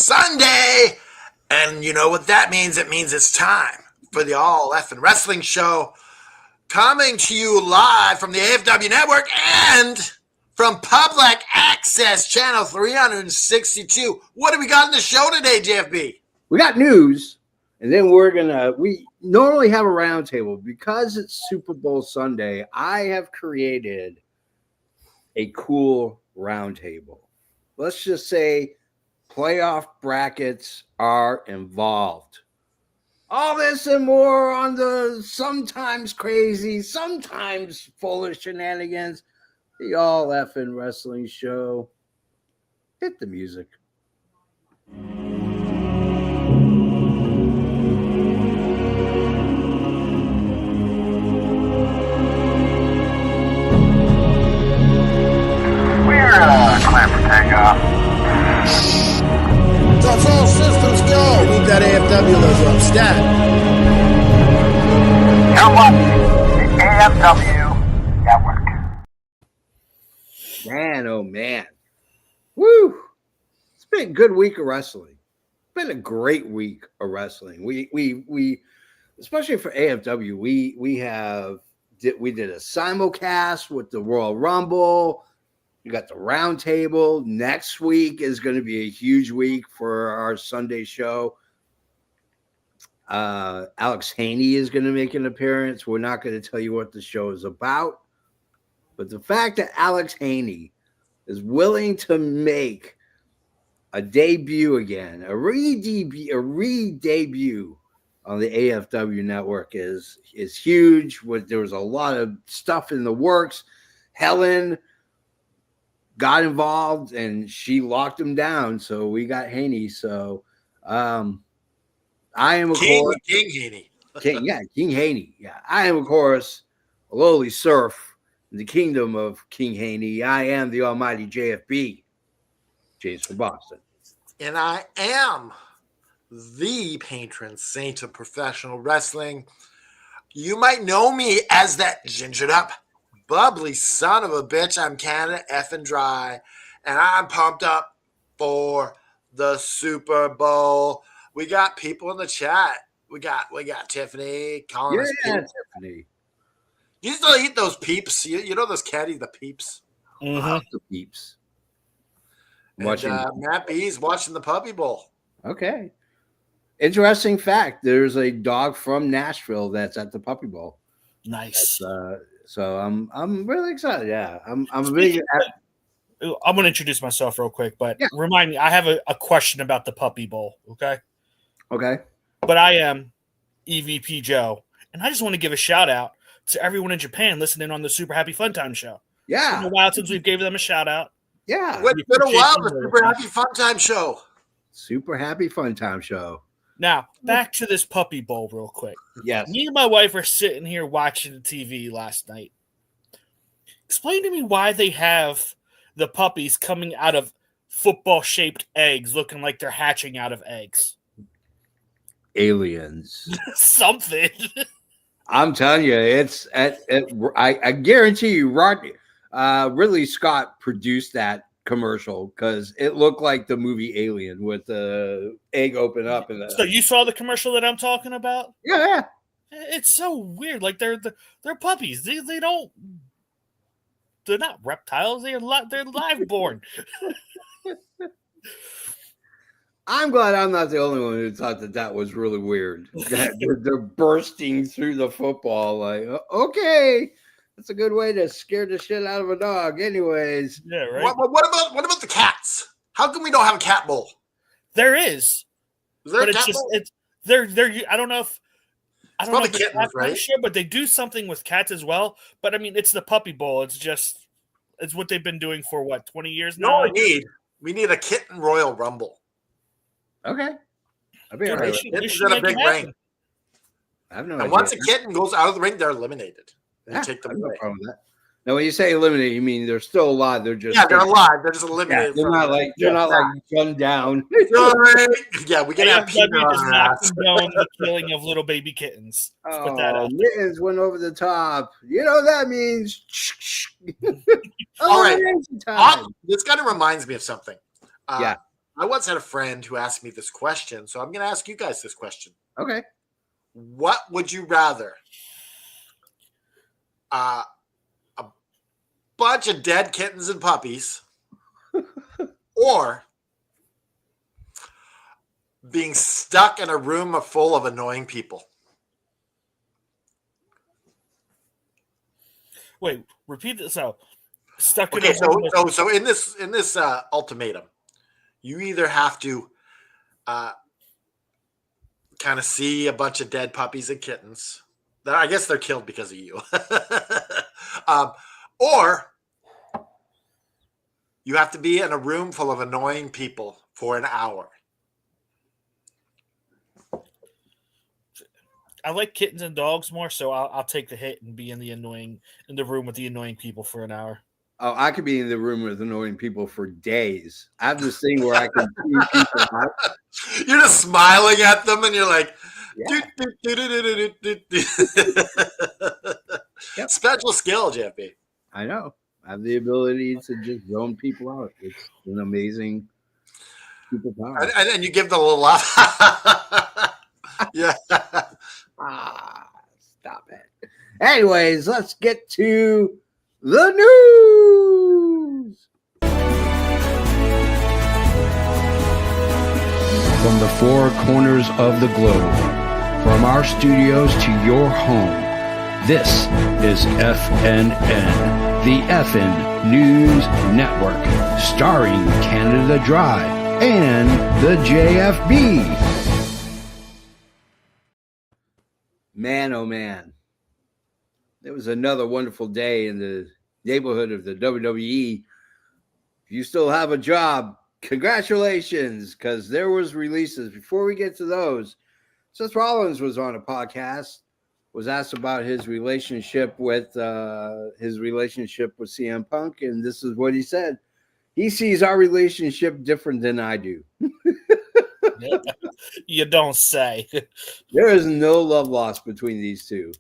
Sunday. And you know what that means? It means it's time for the All Effin' Wrestling Show, coming to you live from the AFW Network and from Public Access Channel 362. What do we got in the show today, JFB? We got news, and then we normally have a roundtable. Because it's Super Bowl Sunday, I have created a cool roundtable. Let's just say playoff brackets are involved. All this and more on the sometimes crazy, sometimes full of shenanigans, the All Effin' Wrestling Show. Hit the music. We're clear for takeoff. That's all systems go. Need that AFW logo up stat. You're watching the AFW Network. Man, oh man. Woo! It's been a good week of wrestling. It's been a great week of wrestling. We especially for AFW, we did a simulcast with the Royal Rumble. We got the Roundtable. Next week is going to be a huge week for our Sunday show. Alex Haney is going to make an appearance. We're not going to tell you what the show is about, but the fact that Alex Haney is willing to make a debut again, a re-debut on the AFW network is huge. There was a lot of stuff in the works. Helen got involved and she locked him down. So we got Haney. So I am King Haney. King Haney. Yeah. I am, of course, a lowly serf in the kingdom of King Haney. I am the almighty JFB, James from Boston. And I am the patron saint of professional wrestling. You might know me as that gingered up, bubbly son of a bitch. I'm Canada effing dry, and I'm pumped up for the Super Bowl. We got people in the chat. We got Tiffany calling us peeps. Tiffany. You still eat those peeps? You know those caddies, the peeps. The peeps. And, Matt B's watching the Puppy Bowl. Okay. Interesting fact: there's a dog from Nashville that's at the Puppy Bowl. Nice. So I'm really excited. Yeah, I'm going to introduce myself real quick, but remind me, I have a question about the Puppy Bowl. Okay. But I am EVP Joe, and I just want to give a shout out to everyone in Japan listening on the Super Happy Fun Time show. Yeah. It's been a while since we've gave them a shout out. Yeah. It's been a while. The Super Happy Fun Time show. Super Happy Fun Time show. Now, back to this Puppy Bowl real quick. Yes. Me and my wife are sitting here watching the TV last night. Explain to me why they have the puppies coming out of football-shaped eggs looking like they're hatching out of eggs. Aliens. Something. I'm telling you, I guarantee you, Ridley Scott produced that commercial because it looked like the movie Alien with the egg open up. So you saw the commercial that I'm talking about? Yeah. It's so weird. Like they're puppies. They're not reptiles. They're live born. I'm glad I'm not the only one who thought that was really weird. They're bursting through the football. Like, okay, that's a good way to scare the shit out of a dog. Anyways, yeah, right. What about the cats? How come we don't have a cat bowl? There is. Is there but a it's cat just bowl? they're. I don't know if. I don't know if kittens, cats right? Sure, but they do something with cats as well. But I mean, it's the Puppy Bowl. It's what they've been doing for 20 years now. No, we need a kitten Royal Rumble. Okay. Kittens got a big ring. I have no and idea. Once a kitten goes out of the ring, they're eliminated. Yeah, take them I have no away. problem with that. Now, when you say eliminate, you mean they're still alive. They're just they're alive. They're just eliminated. they're not like gunned down. Yeah, we can have people just not condone the killing of little baby kittens. Let's put that out. Mittens went over the top. You know what that means. All right. Time. This kind of reminds me of something. Yeah. I once had a friend who asked me this question, so I'm going to ask you guys this question. Okay. What would you rather? A bunch of dead kittens and puppies, or being stuck in a room full of annoying people? Wait, repeat this out. Stuck in Okay, a room. so in this ultimatum, you either have to kind of see a bunch of dead puppies and kittens. I guess they're killed because of you. Or you have to be in a room full of annoying people for an hour. I like kittens and dogs more, so I'll take the hit and be in the room with the annoying people for an hour. Oh, I could be in the room with annoying people for days. I have this thing where I can see people out. You're just smiling at them, and you're like, Yeah. Yep. Special skill, JP. I know. I have the ability to just zone people out. It's an amazing superpower. And you give the little laugh. Yeah. Stop it. Anyways, let's get to the news. From the four corners of the globe, from our studios to your home, this is FNN, the FN News Network, starring Canada Dry and the JFB. Man, oh man. It was another wonderful day in the neighborhood of the WWE. If you still have a job, congratulations, because there was releases. Before we get to those, Seth Rollins was on a podcast, was asked about his relationship with CM Punk, and this is what he said. He sees our relationship different than I do. You don't say. There is no love lost between these two.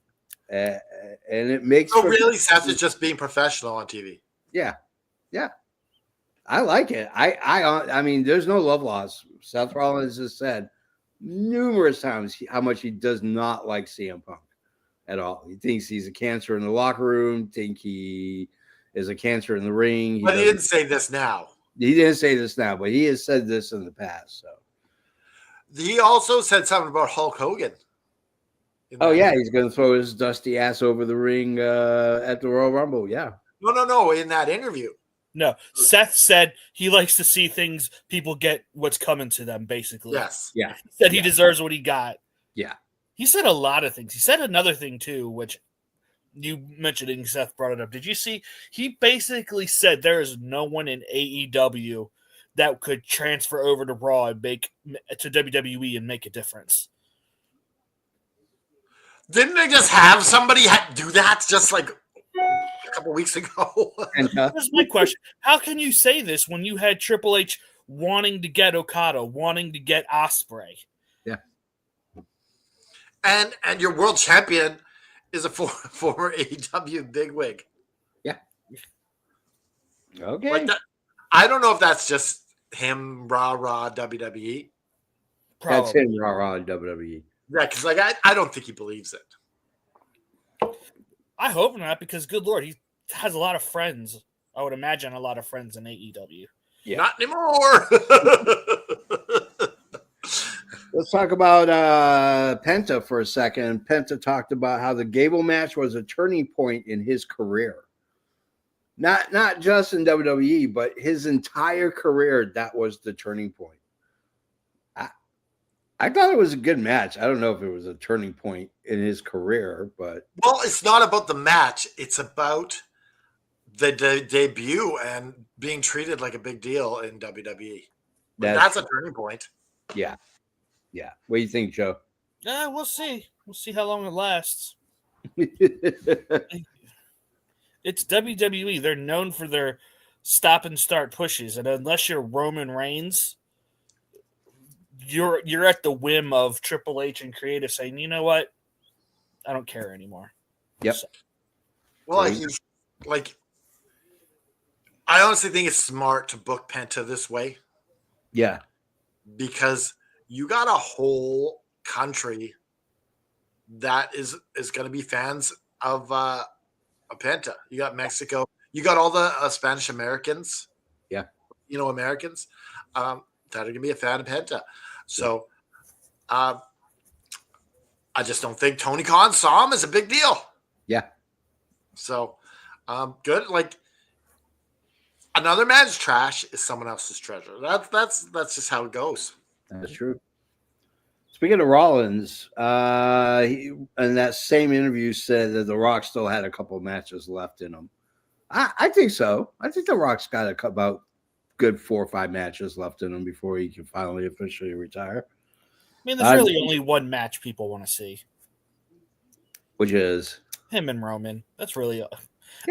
And it makes really, Seth is just being professional on TV. Yeah. I like it. I mean, there's no love loss. Seth Rollins has said numerous times how much he does not like CM Punk at all. He thinks he's a cancer in the locker room. Think he is a cancer in the ring. But he didn't say this now. He didn't say this now, but he has said this in the past. So he also said something about Hulk Hogan. Oh yeah, he's going to throw his dusty ass over the ring at the Royal Rumble. Yeah. No. In that interview. No, Seth said he likes to see people get what's coming to them, basically. Yes. Yeah. He said he deserves what he got. Yeah. He said a lot of things. He said another thing, too, which you mentioned and Seth brought it up. Did you see? He basically said there is no one in AEW that could transfer over to Raw and to WWE and make a difference. Didn't they just have somebody do that just like a couple weeks ago? Here's my question. How can you say this when you had Triple H wanting to get Okada, wanting to get Ospreay? Yeah. And your world champion is a former AEW bigwig. Yeah. Okay. Like that, I don't know if that's just him, rah WWE. Probably. That's him, rah WWE. Yeah, because like I don't think he believes it. I hope not, because good Lord, he has a lot of friends. I would imagine a lot of friends in AEW. Yeah. Not anymore. Let's talk about Penta for a second. Penta talked about how the Gable match was a turning point in his career. Not just in WWE, but his entire career, that was the turning point. I thought it was a good match. I don't know if it was a turning point in his career, but... Well, it's not about the match. It's about the debut and being treated like a big deal in WWE. That's a turning point. Yeah. What do you think, Joe? We'll see. We'll see how long it lasts. It's WWE. They're known for their stop and start pushes, and unless you're Roman Reigns... You're at the whim of Triple H and creative saying, you know what, I don't care anymore. Yep. So. Well, I honestly think it's smart to book Penta this way. Yeah. Because you got a whole country that is going to be fans of Penta. You got Mexico. You got all the Spanish Americans. Yeah. Americans that are going to be a fan of Penta. So I just don't think Tony Khan saw him as a big deal. Yeah. So good. Like, another man's trash is someone else's treasure. That's just how it goes. That's true. Speaking of Rollins, he, in that same interview, said that The Rock still had a couple matches left in him. I think so. I think The Rock's got about good 4 or 5 matches left in him before he can finally officially retire. I mean, there's really only one match people want to see, which is him and Roman. That's really,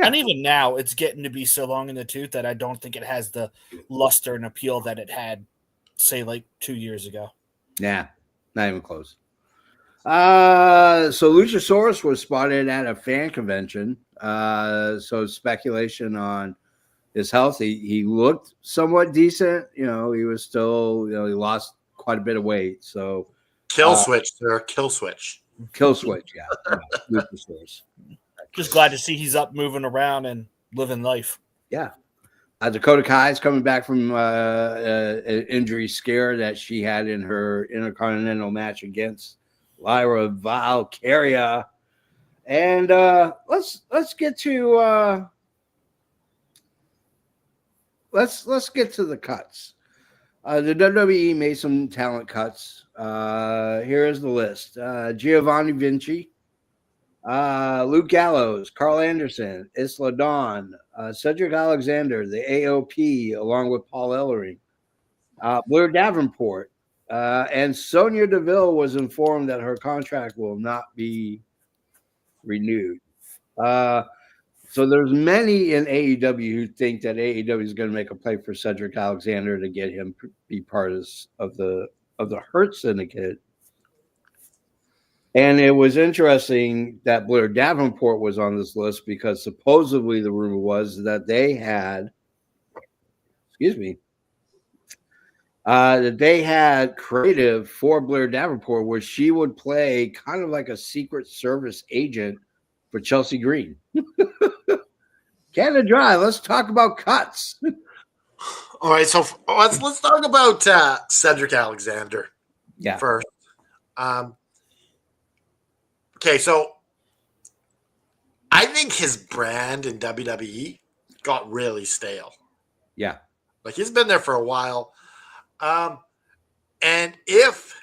and even now, it's getting to be so long in the tooth that I don't think it has the luster and appeal that it had, say, like 2 years ago. Nah, not even close. So Luchasaurus was spotted at a fan convention. So speculation on his health. He looked somewhat decent. He was still, he lost quite a bit of weight. So kill switch, sir. Kill switch. Kill switch, yeah. Luchasaurus. Just glad to see he's up, moving around, and living life. Yeah. Dakota Kai's coming back from an injury scare that she had in her Intercontinental match against Lyra Valkyria. And let's get to let's get to the cuts. The WWE made some talent cuts. Here's the list: Giovanni Vinci, Luke Gallows, Carl Anderson, Isla Dawn, Cedric Alexander, the AOP, along with Paul Ellering, Blair Davenport, and Sonya Deville was informed that her contract will not be renewed. So there's many in AEW who think that AEW is going to make a play for Cedric Alexander to get him to be part of the Hurt Syndicate. And it was interesting that Blair Davenport was on this list because supposedly the rumor was that they had, that they had creative for Blair Davenport where she would play kind of like a Secret Service agent for Chelsea Green. Canada Dry, let's talk about cuts. All right, so let's talk about Cedric Alexander first. Okay, so I think his brand in WWE got really stale. Yeah. Like, he's been there for a while. And if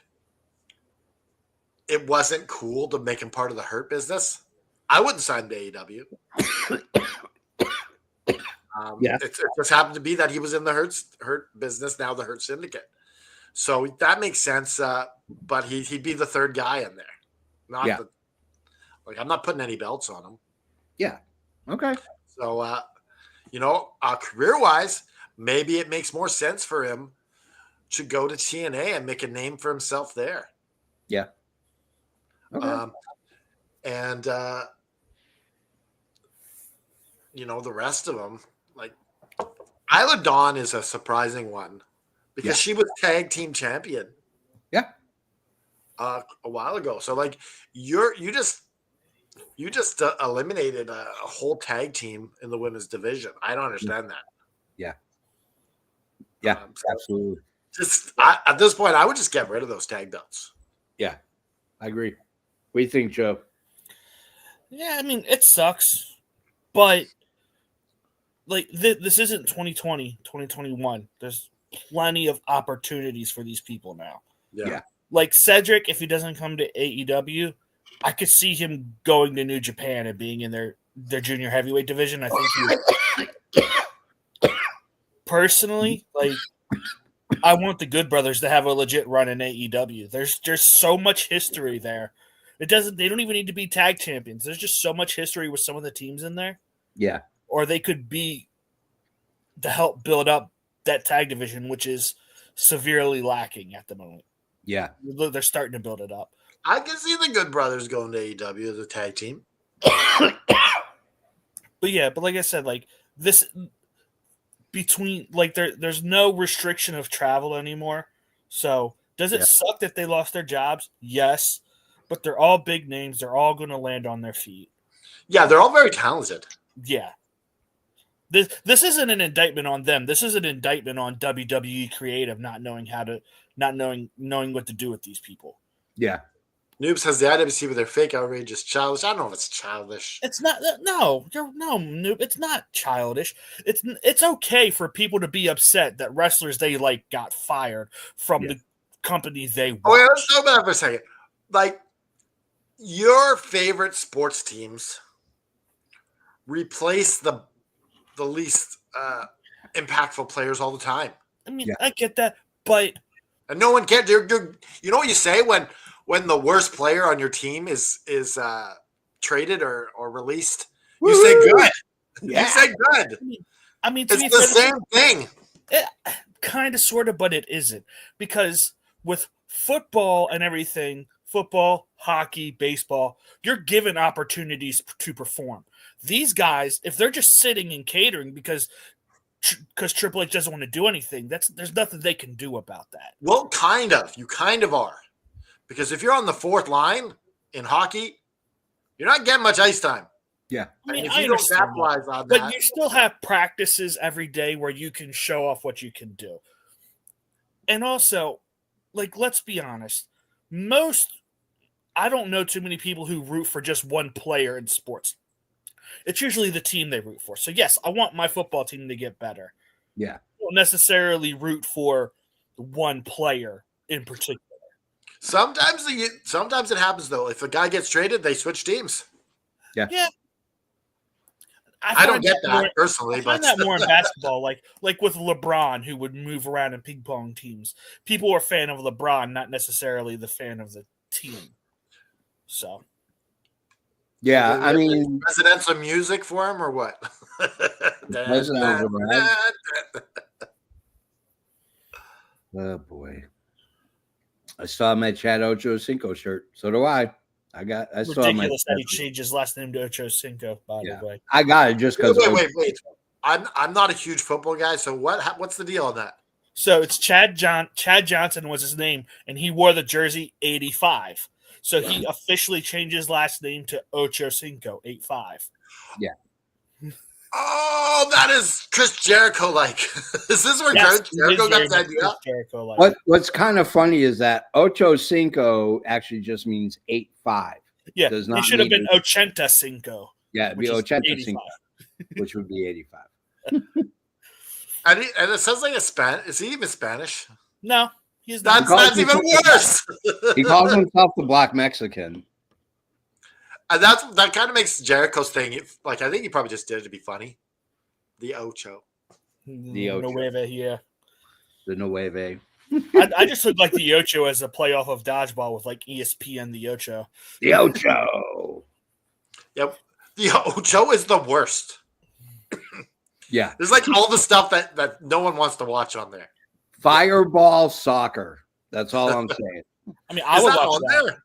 it wasn't cool to make him part of the Hurt business, I wouldn't sign to AEW. It just happened to be that he was in the Hurt business, now the Hurt Syndicate. So that makes sense. But he'd be the third guy in there. I'm not putting any belts on him. Yeah. Okay. So, career-wise, maybe it makes more sense for him to go to TNA and make a name for himself there. Yeah. Okay. The rest of them, like Isla Dawn is a surprising one because she was tag team champion. Yeah. A while ago. So like you just eliminated a whole tag team in the women's division. I don't understand that. Yeah. Yeah, absolutely. At this point, I would just get rid of those tag belts. Yeah, I agree. What do you think, Joe? Yeah, I mean, it sucks, but like this isn't 2020, 2021. There's plenty of opportunities for these people now. Yeah. Like Cedric, if he doesn't come to AEW, I could see him going to New Japan and being in their junior heavyweight division. I think personally, like, I want the Good Brothers to have a legit run in AEW. There's so much history there. They don't even need to be tag champions. There's just so much history with some of the teams in there. Yeah. Or they could be to help build up that tag division, which is severely lacking at the moment. Yeah. They're starting to build it up. I can see the Good Brothers going to AEW as a tag team. But like I said, like this, between like there's no restriction of travel anymore. So does it suck that they lost their jobs? Yes, but they're all big names. They're all going to land on their feet. Yeah, they're all very talented. Yeah. This isn't an indictment on them. This is an indictment on WWE creative not knowing what to do with these people. Yeah. Noob says the IWC with their fake outrage is childish. I don't know if it's childish. It's not. No, Noob. It's not childish. It's okay for people to be upset that wrestlers they like got fired from the company they watch. Oh, wait, let's talk about that for a second. Like, your favorite sports teams replace the least impactful players all the time. I mean, I get that, but no one can. You know what you say when the worst player on your team is traded or released? You say good. Yeah. You say good. I mean, it's the same thing. Kind of, sort of, but it isn't, because with football and everything, football, hockey, baseball, you're given opportunities to perform. These guys, if they're just sitting and catering because Triple H doesn't want to do anything, there's nothing they can do about that. Well, kind of. You kind of are. Because if you're on the fourth line in hockey, you're not getting much ice time. Yeah. I mean, if you don't capitalize on that. But you still have practices every day where you can show off what you can do. And also, like, let's be honest, I don't know too many people who root for just one player in sports. It's usually the team they root for. So, yes, I want my football team to get better. Yeah. I don't necessarily root for one player in particular. Sometimes it happens, though. If a guy gets traded, they switch teams. Yeah. Yeah. I don't get that personally. I find that more in basketball, like with LeBron, who would move around in ping pong teams. People are a fan of LeBron, not necessarily the fan of the team. So. Yeah, I mean, residential music for him or what? Oh boy, I saw my Chad Ocho Cinco shirt. So do I. Ridiculous that he changed his last name to Ocho Cinco. By the way, I got it just because. Wait. I'm not a huge football guy. So what's the deal on that? So it's Chad Johnson was his name, and he wore the jersey 85. So he officially changed his last name to Ocho Cinco 85. Yeah. Oh, that is Chris Jericho-like. Is this where Chris Jericho got that idea? What's kind of funny is that Ocho Cinco actually just means 85. Yeah, it should have been Ochenta Cinco. Yeah, it'd be Ochenta Cinco, which would be 85. And it sounds like a Spanish. Is he even Spanish? No. That's even worse. He calls himself the Black Mexican. And that kind of makes Jericho's thing. Like, I think he probably just did it to be funny. The Ocho. The Ocho. Nueve, yeah. The Nueve. I just look like the Ocho as a playoff of dodgeball with like ESPN the Ocho. The Ocho. Yep. The Ocho is the worst. Yeah. There's like all the stuff that no one wants to watch on there. Fireball soccer. That's all I'm saying. I mean, I would watch that. There?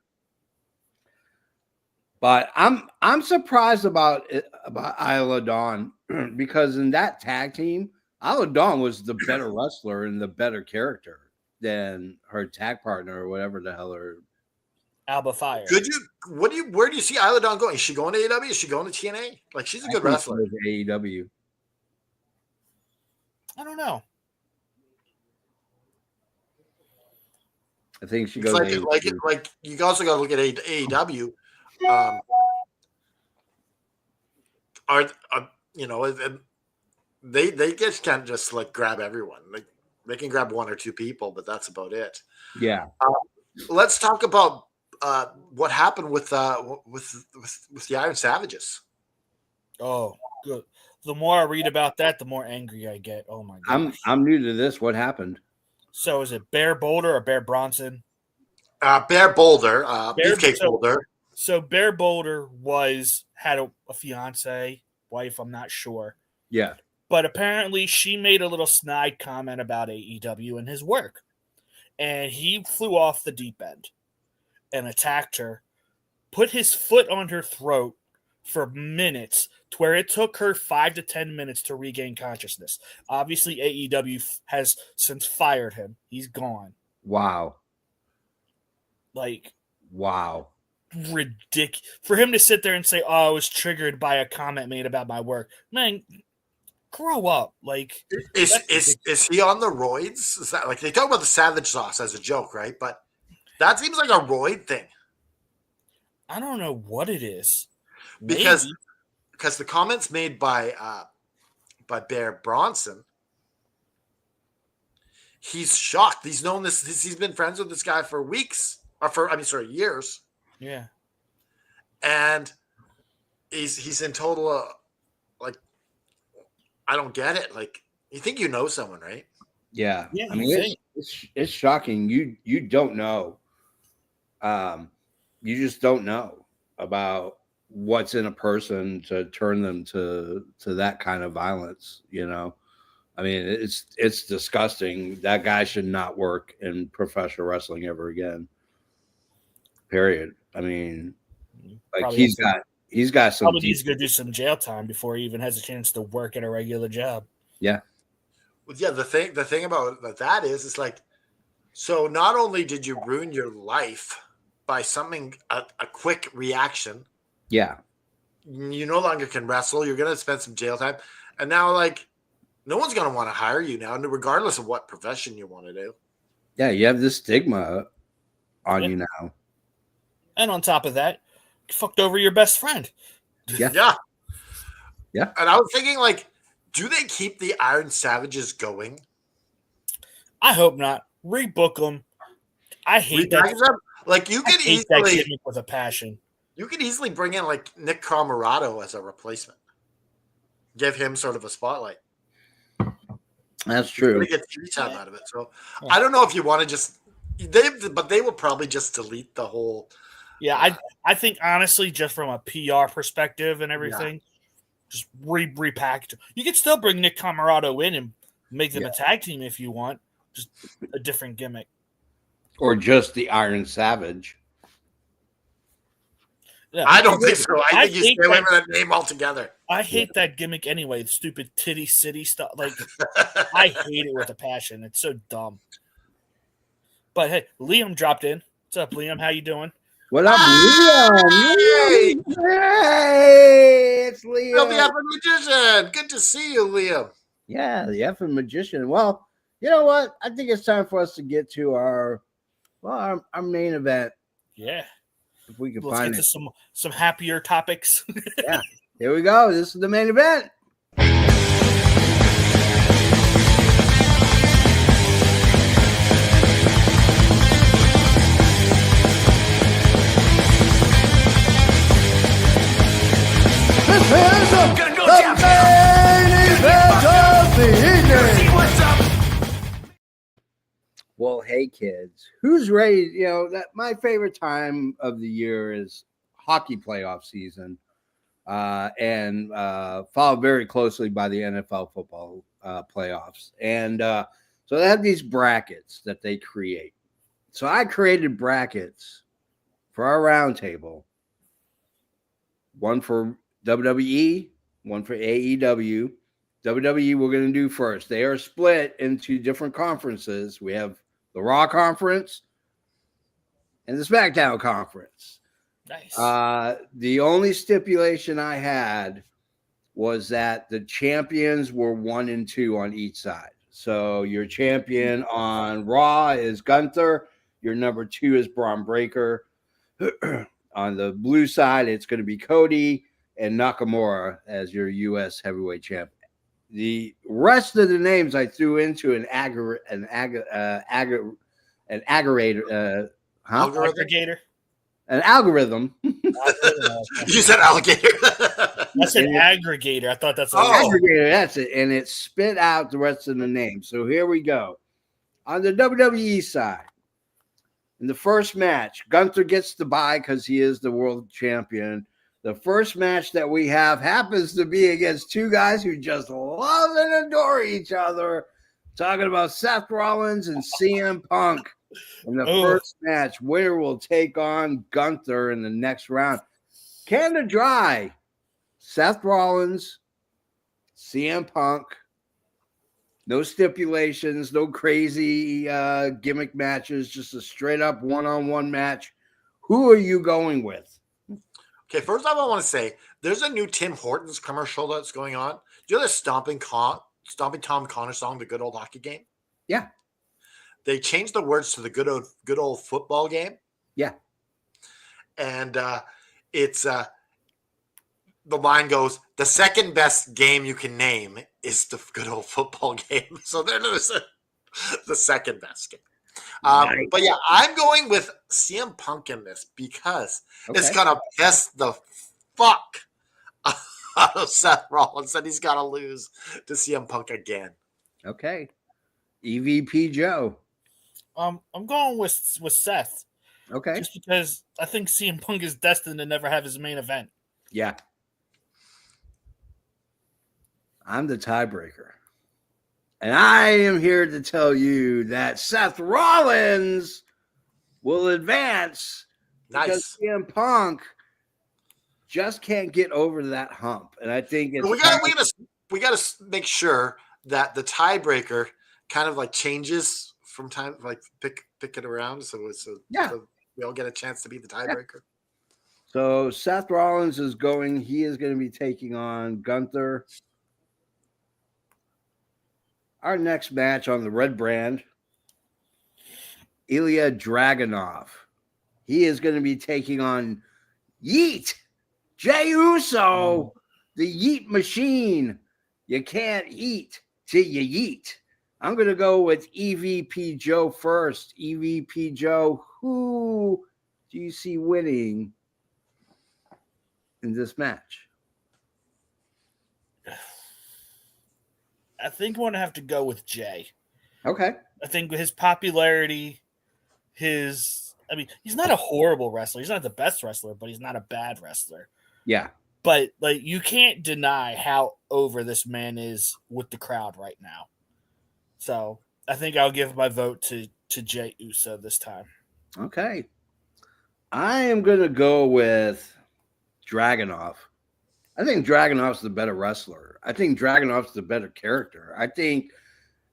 But I'm surprised about Isla Dawn because in that tag team, Isla Dawn was the better wrestler and the better character than her tag partner or whatever the hell her Alba Fire. Where do you see Isla Dawn going? Is she going to AEW? Is she going to TNA? Like, she's a good wrestler. AEW. I don't know. I think she goes. Like you also got to look at AEW. They just can't just like grab everyone. Like they can grab one or two people, but that's about it. Yeah. Let's talk about what happened with the Iron Savages. Oh, good. The more I read about that, the more angry I get. Oh my god. I'm new to this. What happened? So is it Bear Boulder or Bear Bronson? Bear Boulder, Beefcake Boulder. So Bear Boulder had a fiance, wife, I'm not sure. Yeah. But apparently she made a little snide comment about AEW and his work. And he flew off the deep end and attacked her, put his foot on her throat, for minutes, to where it took her 5 to 10 minutes to regain consciousness. Obviously, AEW has since fired him. He's gone. Wow. Like, wow. Ridiculous. For him to sit there and say, "Oh, I was triggered by a comment made about my work." Man, grow up. Like, is he on the roids? Is that like they talk about the savage sauce as a joke, right? But that seems like a roid thing. I don't know what it is. Because the comments made by Bear Bronson, he's shocked. He's known this. He's been friends with this guy for weeks, years. Yeah, and he's in total like, I don't get it. Like, you think you know someone, right? Yeah. I mean, it's shocking. You don't know. You just don't know about what's in a person to turn them to that kind of violence. You know, I mean, it's disgusting. That guy should not work in professional wrestling ever again. Period. I mean, like probably he's got some. Probably needs to go do some jail time before he even has a chance to work at a regular job. Yeah. Well, yeah. The thing about that is, it's like, so not only did you ruin your life by something, a quick reaction. Yeah. You no longer can wrestle. You're going to spend some jail time. And now, like, no one's going to want to hire you now, regardless of what profession you want to do. Yeah, you have this stigma on you now. And on top of that, you fucked over your best friend. Yeah. And I was thinking, like, do they keep the Iron Savages going? I hope not. Rebook them. I hate that. Like, you could easily that gimmick with a passion. You could easily bring in like Nick Camarado as a replacement. Give him sort of a spotlight. That's true. Get TV time out of it. So I don't know if you want to just they will probably just delete the whole. Yeah, I think honestly, just from a PR perspective and everything, just repackage. You could still bring Nick Camarado in and make them a tag team if you want, just a different gimmick, or just the Iron Savage. Yeah, I don't think so. I think you stay away from that name altogether. I hate that gimmick anyway. The stupid Titty City stuff. Like, I hate it with a passion. It's so dumb. But hey, Liam dropped in. What's up, Liam? How you doing? What up, Liam? Hey, it's Liam. The effing magician. Good to see you, Liam. Yeah, the effing magician. Well, you know what? I think it's time for us to get to our main event. Yeah. If we can Let's find get to some happier topics. Yeah. Here we go. This is the main event. This is the main event of the evening. Well, hey kids, who's ready? You know that my favorite time of the year is hockey playoff season, and followed very closely by the NFL football playoffs. And so they have these brackets that they create. So I created brackets for our roundtable. One for WWE, one for AEW. WWE we're going to do first. They are split into different conferences. We have the Raw conference and the SmackDown conference. Nice. The only stipulation I had was that the champions were 1 and 2 on each side. So your champion on Raw is Gunther. Your number 2 is Braun Breaker. On the blue side, it's going to be Cody and Nakamura as your U.S. heavyweight champion. The rest of the names I threw into an aggregator. An algorithm. You said alligator. I said aggregator. I thought that's aggregator. That's it. And it spit out the rest of the names. So here we go. On the WWE side, in the first match, Gunther gets the bye because he is the world champion. The first match that we have happens to be against 2 guys who just love and adore each other. Talking about Seth Rollins and CM Punk. In the first match, winner will take on Gunther in the next round. Canada Dry Seth Rollins, CM Punk. No stipulations, no crazy gimmick matches, just a straight up one-on-one match. Who are you going with? Okay, first off, I want to say there's a new Tim Hortons commercial that's going on. Do you know the Stomping Tom Connor song, The Good Old Hockey Game? Yeah. They changed the words to the good old football game. Yeah. And it's the line goes, the second best game you can name is the good old football game. So there's the second best game. Nice. But yeah, I'm going with CM Punk in this because it's going to piss the fuck out of Seth Rollins and he's got to lose to CM Punk again. Okay. EVP Joe. I'm going with Seth. Okay. Just because I think CM Punk is destined to never have his main event. Yeah. I'm the tiebreaker. And I am here to tell you that Seth Rollins will advance. Nice. Because CM Punk just can't get over that hump. And I think it's we got to make sure that the tiebreaker kind of like changes from time, like pick it around. So we all get a chance to be the tiebreaker. Yeah. So Seth Rollins is going to be taking on Gunther. Our next match on the red brand, Ilya Dragunov. He is going to be taking on Yeet. Jey Uso, the Yeet machine. You can't eat till you yeet. I'm going to go with EVP Joe first. EVP Joe, who do you see winning in this match? I think I'm going to have to go with Jay. Okay. I think his popularity, he's not a horrible wrestler. He's not the best wrestler, but he's not a bad wrestler. Yeah. But like you can't deny how over this man is with the crowd right now. So I think I'll give my vote to Jey Uso this time. Okay. I am going to go with Dragunov. I think Dragunov's the better wrestler. I think Dragunov's the better character. I think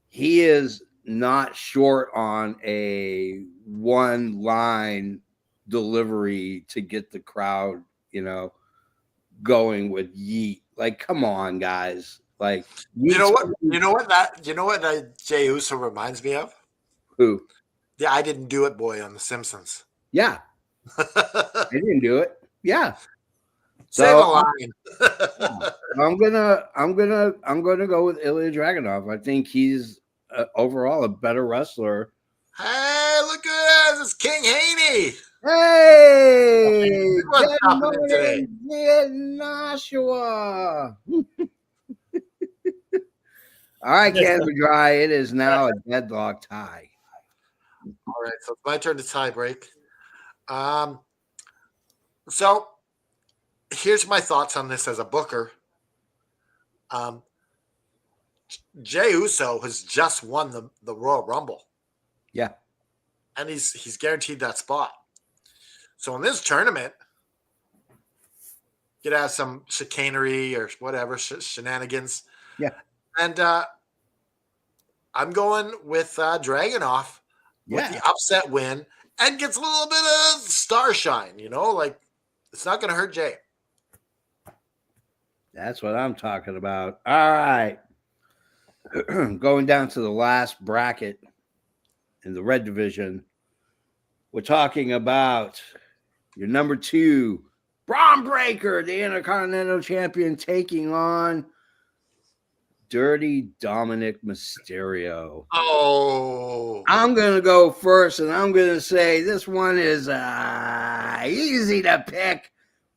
he is not short on a one-line delivery to get the crowd, going with Yeet. Like, come on, guys. Like, you know what Jey Uso reminds me of? Who? The I Didn't Do It boy on The Simpsons. Yeah. I didn't do it. Yeah. Say the line. I'm gonna go with Ilya Dragunov. I think he's overall a better wrestler. Hey, look at this! It's King Haney. Hey, what's happening today? Nashua. All right, Canada Dry. It is now a deadlock tie. All right, so it's my turn to tie break. So here's my thoughts on this as a booker. Jey Uso has just won the Royal Rumble. Yeah. And he's guaranteed that spot. So in this tournament, you could have some chicanery or whatever, shenanigans. Yeah. And I'm going with Dragunov with the upset win and gets a little bit of star shine, like it's not going to hurt Jay. That's what I'm talking about. All right. Going down to the last bracket in the red division, we're talking about your number 2, Braun Breaker, the Intercontinental Champion, taking on Dirty Dominic Mysterio. Oh. I'm going to go first, and I'm going to say this one is easy to pick.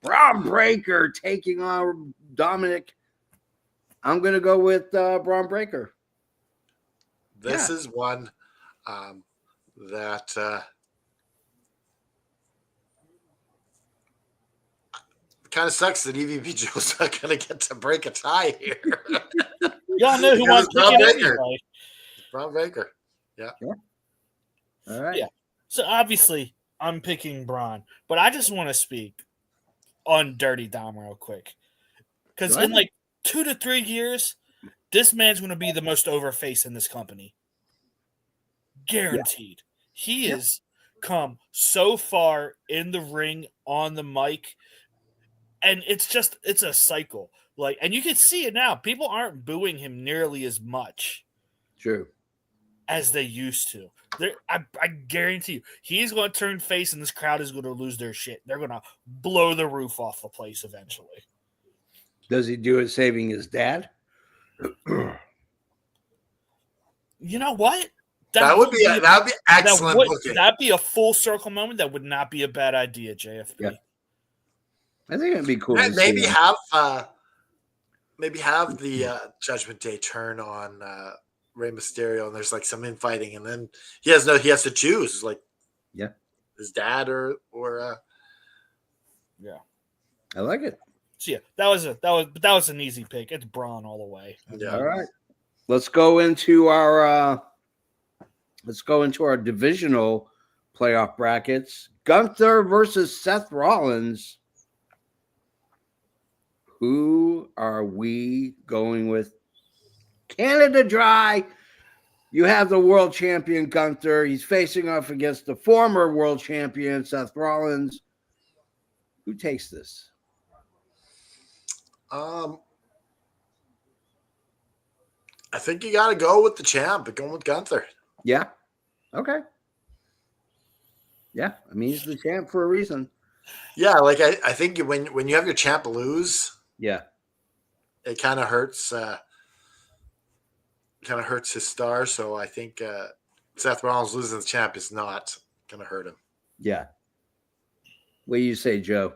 Braun Breaker taking on Dominic. I'm going to go with Braun Breaker. This is one that kind of sucks that EVP Joe's not going to get to break a tie here. Y'all know who wants to pick it anyway. Braun Breaker. Yeah. All right. Yeah. So obviously I'm picking Braun, but I just want to speak on Dirty Dom real quick. Because in like 2 to 3 years, this man's going to be the most over face in this company. Guaranteed. He has come so far in the ring, on the mic, and it's a cycle. Like, and you can see it now. People aren't booing him nearly as much. True. As they used to. I guarantee you, he's going to turn face, and this crowd is going to lose their shit. They're going to blow the roof off the place eventually. Does he do it saving his dad? You know what? That would be excellent. That'd be a full circle moment. That would not be a bad idea, JFP. Yeah. I think it'd be cool. Maybe have the Judgment Day turn on Rey Mysterio, and there's like some infighting, and then he has to choose, like, his dad or I like it. So yeah, that was an easy pick. It's Braun all the way. Yeah. All right, let's go into our divisional playoff brackets. Gunther versus Seth Rollins. Who are we going with? Canada Dry. You have the world champion Gunther. He's facing off against the former world champion Seth Rollins. Who takes this? I think you got to go with the champ, but going with Gunther. Yeah. Okay. Yeah, I mean, he's the champ for a reason. Yeah, like I think when you have your champ lose, it kind of hurts. His star. So I think Seth Rollins losing the champ is not going to hurt him. Yeah. What do you say, Joe?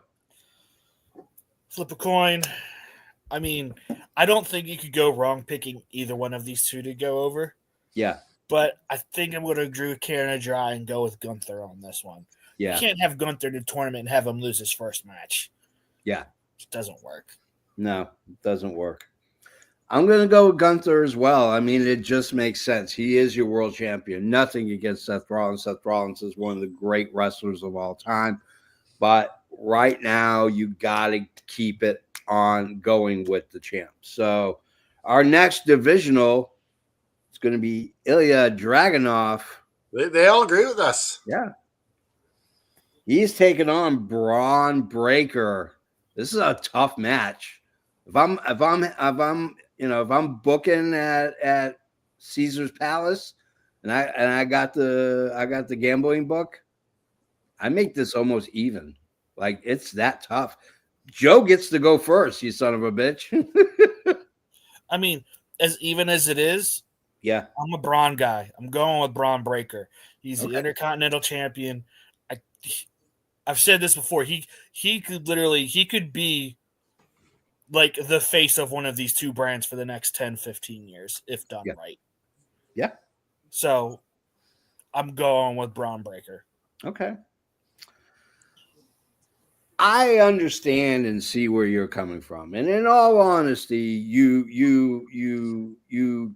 Flip a coin. I mean, I don't think you could go wrong picking either one of these two to go over. Yeah. But I think I'm going to agree with Canada Dry and go with Gunther on this one. Yeah. You can't have Gunther in the tournament and have him lose his first match. Yeah. It doesn't work. No, it doesn't work. I'm going to go with Gunther as well. I mean, it just makes sense. He is your world champion. Nothing against Seth Rollins. Seth Rollins is one of the great wrestlers of all time. But right now, you got to keep it on going with the champ. So our next divisional is going to be Ilya Dragunov. They all agree with us. Yeah. He's taking on Braun Breaker. This is a tough match. If I'm booking at Caesar's Palace and I got the gambling book, I make this almost even. Like, it's that tough. Joe gets to go first, you son of a bitch. I mean, as even as it is, yeah, I'm a Braun guy. I'm going with Braun Breaker. He's the Intercontinental Champion. I've said this before. He could be like the face of one of these two brands for the next 10, 15 years if done right. Yeah. So I'm going with Braun Breaker. Okay. I understand and see where you're coming from. And in all honesty, you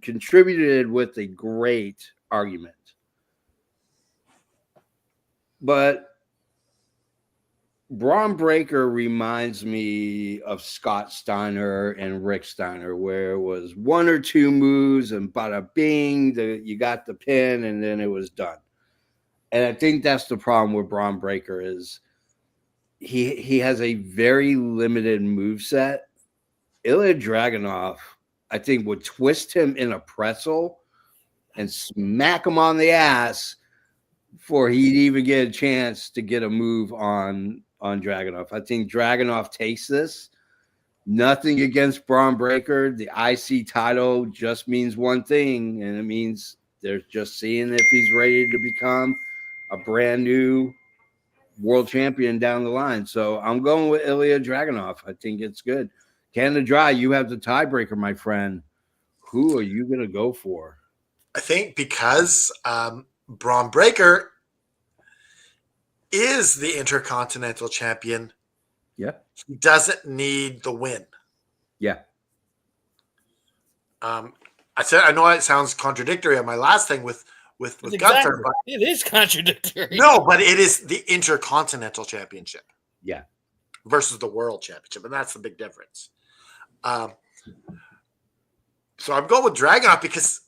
contributed with a great argument. But Braun Breaker reminds me of Scott Steiner and Rick Steiner, where it was one or two moves and bada bing, you got the pin and then it was done. And I think that's the problem with Braun Breaker is he has a very limited moveset. Ilya Dragunov, I think, would twist him in a pretzel and smack him on the ass before he'd even get a chance to get a move on Dragunov. I think Dragunov takes this. Nothing against Braun Breaker. The IC title just means one thing, and it means they're just seeing if he's ready to become a brand new world champion down the line. So I'm going with Ilya Dragunov. I think it's good. Canada Dry, you have the tiebreaker, my friend. Who are you going to go for? I think because Braun Breaker is the Intercontinental Champion. Yeah. He doesn't need the win. Yeah. I know it sounds contradictory on my last thing with Gunther, but it is contradictory. No, but it is the Intercontinental Championship. Yeah. Versus the World Championship, and that's the big difference. So I'm going with Dragunov because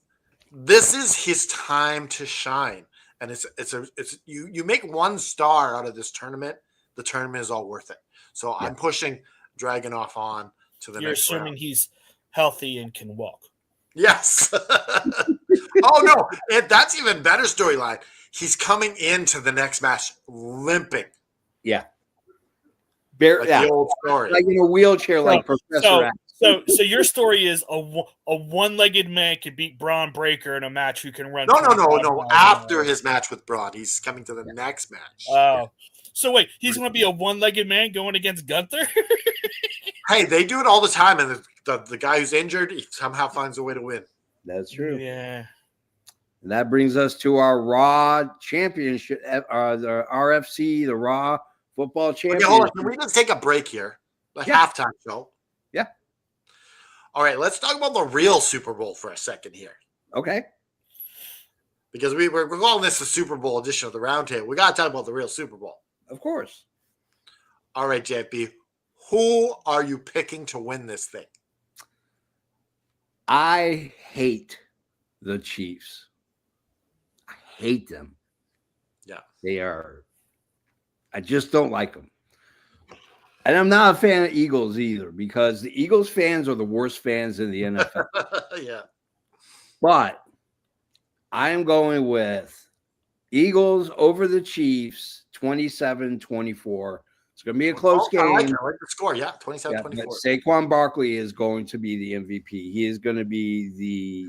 this is his time to shine, and it's you make one star out of this tournament, the tournament is all worth it. So I'm pushing Dragunov on to the You're next assuming round. he's healthy and can walk. Yes. Oh no, that's even better storyline. He's coming into the next match limping. Yeah. Like the old story. Like in a wheelchair, like Professor X. So your story is a one-legged man can beat Braun Breaker in a match who can run. No. After his match with Braun, he's coming to the next match. Oh. So wait, he's going to be a one-legged man going against Gunther? Hey, they do it all the time, and the guy who's injured, he somehow finds a way to win. That's true. Yeah. And that brings us to our Raw Championship, the RFC, the Raw Football Championship. Okay, hold on. Can we just take a break here? Halftime show. Yeah. All right, let's talk about the real Super Bowl for a second here. Okay. Because we're calling this the Super Bowl edition of the Roundtable. We got to talk about the real Super Bowl. Of course. All right, JP. Who are you picking to win this thing? I hate the Chiefs. I hate them. Yeah. They are. I just don't like them. And I'm not a fan of Eagles either, because the Eagles fans are the worst fans in the NFL. Yeah. But I am going with Eagles over the Chiefs, 27-24. It's going to be a close game. I like the score. Yeah, 27-24. Saquon Barkley is going to be the MVP. He is going to be